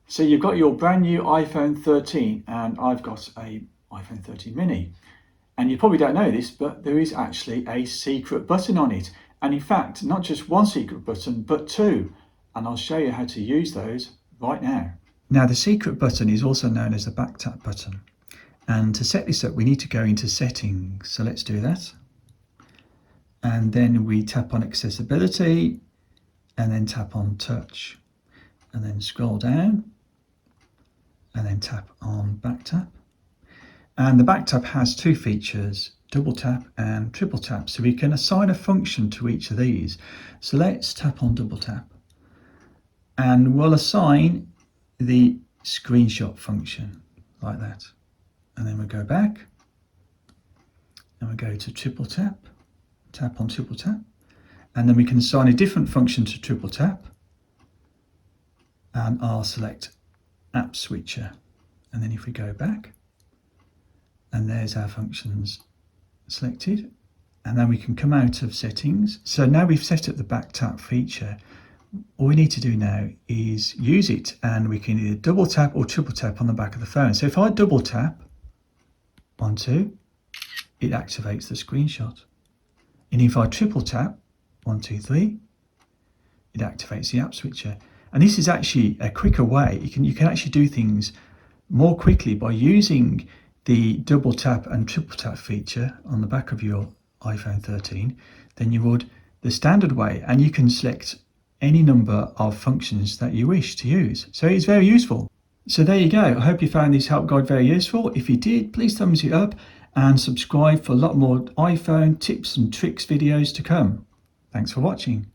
So you've got your brand new iPhone 13 and I've got a iPhone 13 mini. And you probably don't know this, but there is actually a secret button on it. And in fact, not just one secret button, but two. And I'll show you how to use those right now. Now the secret button is also known as the back tap button. And to set this up, we need to go into settings. So let's do that. And then we tap on accessibility and then tap on touch. And then scroll down and then tap on back tap. And the back tap has two features, double tap and triple tap. So we can assign a function to each of these. So let's tap on double tap and we'll assign the screenshot function like that. And then we'll go back and we'll go to triple tap, tap on triple tap. And then we can assign a different function to triple tap. And I'll select app switcher. And then if we go back, and there's our functions selected. And then we can come out of settings. So now we've set up the back tap feature. All we need to do now is use it, and we can either double tap or triple tap on the back of the phone. So if I double tap, 1, 2, it activates the screenshot. And if I triple tap, 1, 2, 3, it activates the app switcher. And this is actually a quicker way. You can actually do things more quickly by using the double tap and triple tap feature on the back of your iPhone 13 than you would the standard way. And you can select any number of functions that you wish to use. So it's very useful. So there you go. I hope you found this help guide very useful. If you did, please thumbs it up and subscribe for a lot more iPhone tips and tricks videos to come. Thanks for watching.